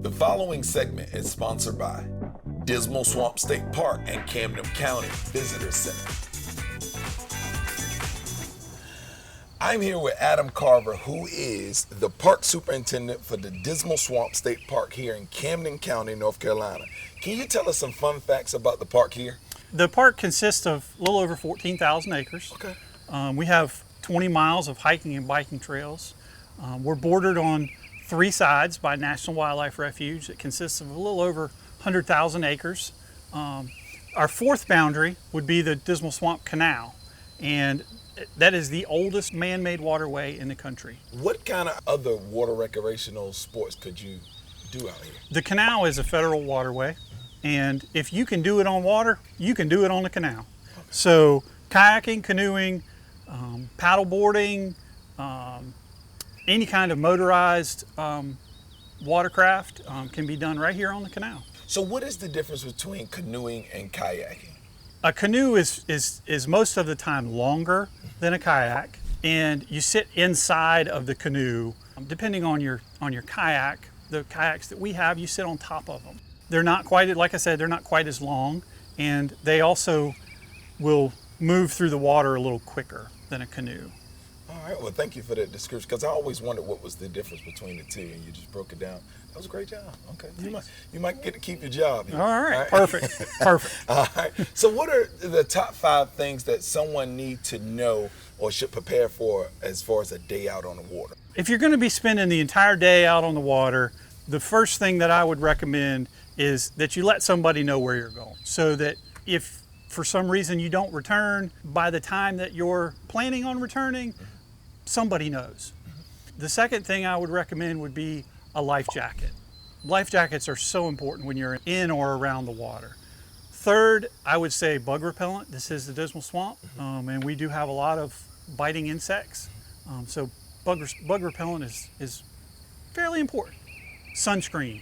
The following segment is sponsored by Dismal Swamp State Park and Camden County Visitor Center. I'm here with Adam Carver, who is the park superintendent for the Dismal Swamp State Park here in Camden County, North Carolina. Can you tell us some fun facts about the park here? The park consists of a little over 14,000 acres. Okay. We have 20 miles of hiking and biking trails. We're bordered on three sides by National Wildlife Refuge. It consists of a little over 100,000 acres. Our fourth boundary would be the Dismal Swamp Canal, and that is the oldest man-made waterway in the country. What kind of other water recreational sports could you do out here? The canal is a federal waterway, and if you can do it on water, you can do it on the canal. Okay. So kayaking, canoeing, paddle boarding, any kind of motorized watercraft can be done right here on the canal. So what is the difference between canoeing and kayaking? A canoe is most of the time longer than a kayak, and you sit inside of the canoe. Depending on your kayak, the kayaks that we have, you sit on top of them. They're not quite, like I said, they're not quite as long, and they also will move through the water a little quicker than a canoe. All right, well, thank you for that description, because I always wondered what was the difference between the two, and you just broke it down. That was a great job. Okay, you might get to keep your job here. All right. Perfect. Perfect. All right, so what are the top 5 things that someone needs to know or should prepare for as far as a day out on the water? If you're going to be spending the entire day out on the water, the first thing that I would recommend is that you let somebody know where you're going, so that if for some reason you don't return by the time that you're planning on returning, somebody knows. The second thing I would recommend would be a life jacket. Life jackets are so important when you're in or around the water. Third, I would say bug repellent. This is the Dismal Swamp, and we do have a lot of biting insects. So bug repellent is fairly important. Sunscreen.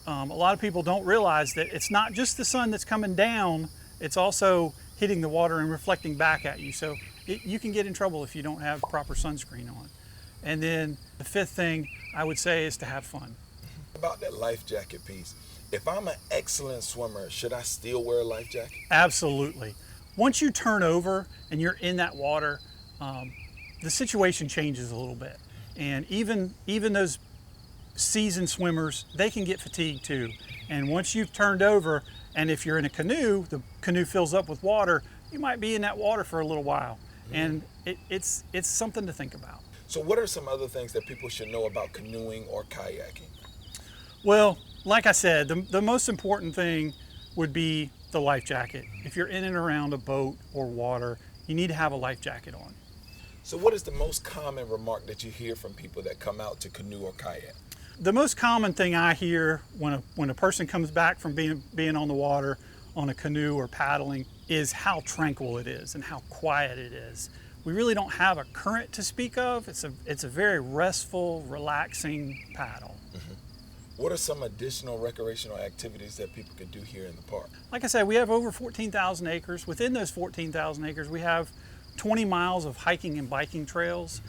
A lot of people don't realize that it's not just the sun that's coming down, it's also hitting the water and reflecting back at you. So you can get in trouble if you don't have proper sunscreen on. And then the fifth thing I would say is to have fun. About that life jacket piece, if I'm an excellent swimmer, should I still wear a life jacket? Absolutely. Once you turn over and you're in that water, the situation changes a little bit. And even those seasoned swimmers, they can get fatigued too. And once you've turned over, and if you're in a canoe, the canoe fills up with water, you might be in that water for a little while. And it's something to think about. So what are some other things that people should know about canoeing or kayaking? Well, like I said, the most important thing would be the life jacket. If you're in and around a boat or water, you need to have a life jacket on. So what is the most common remark that you hear from people that come out to canoe or kayak? The most common thing I hear when a person comes back from being on the water on a canoe or paddling is how tranquil it is and how quiet it is. We really don't have a current to speak of. It's a very restful, relaxing paddle. What are some additional recreational activities that people can do here in the park? Like I said, we have over 14,000 acres. Within those 14,000 acres, we have 20 miles of hiking and biking trails.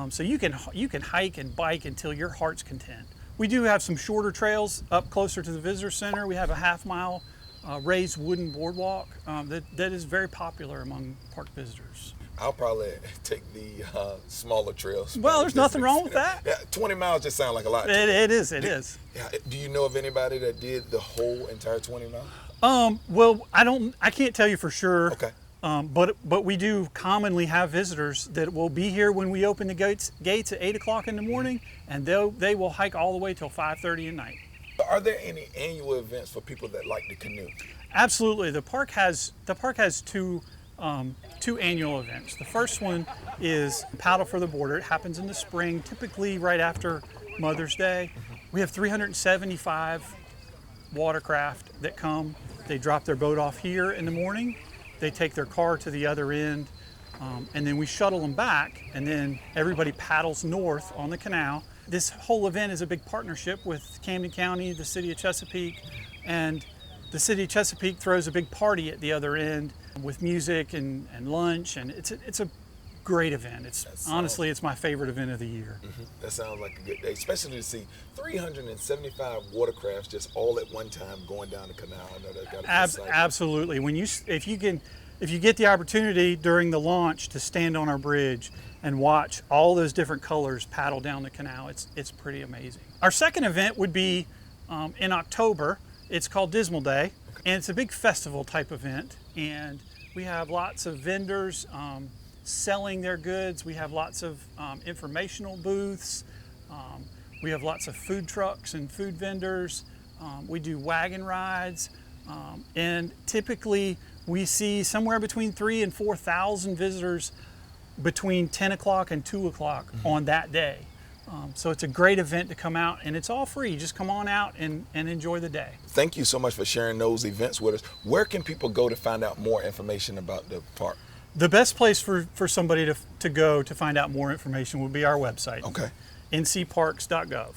So you can hike and bike until your heart's content. We do have some shorter trails up closer to the visitor center. We have a half-mile raised wooden boardwalk that is very popular among park visitors. I'll probably take the smaller trails. Well, there's nothing wrong with that. Yeah, 20 miles just sounds like a lot. It is. Yeah. Do you know of anybody that did the whole entire 20 miles? Well, I can't tell you for sure. Okay. But we do commonly have visitors that will be here when we open the gates at 8 o'clock in the morning, and they will hike all the way till 5:30 at night. Are there any annual events for people that like to canoe? Absolutely. The park has two annual events. The first one is Paddle for the Border. It happens in the spring, typically right after Mother's Day. We have 375 watercraft that come. They drop their boat off here in the morning. They take their car to the other end, and then we shuttle them back, and then everybody paddles north on the canal. This whole event is a big partnership with Camden County, the City of Chesapeake, and the City of Chesapeake throws a big party at the other end with music and lunch, and it's a great event. It's That honestly, it's my favorite event of the year. That sounds like a good day, especially to see 375 watercrafts just all at one time going down the canal. I know that got to be exciting. Absolutely. If you get the opportunity during the launch to stand on our bridge and watch all those different colors paddle down the canal, it's pretty amazing. Our second event would be in October. It's called Dismal Day, and it's a big festival type event. And we have lots of vendors selling their goods. We have lots of informational booths. We have lots of food trucks and food vendors. We do wagon rides. And typically we see somewhere between 3,000 and 4,000 visitors between 10 o'clock and 2 o'clock on that day. So it's a great event to come out, and it's all free. Just come on out and enjoy the day. Thank you so much for sharing those events with us. Where can people go to find out more information about the park? The best place for somebody to go to find out more information would be our website, Okay. ncparks.gov.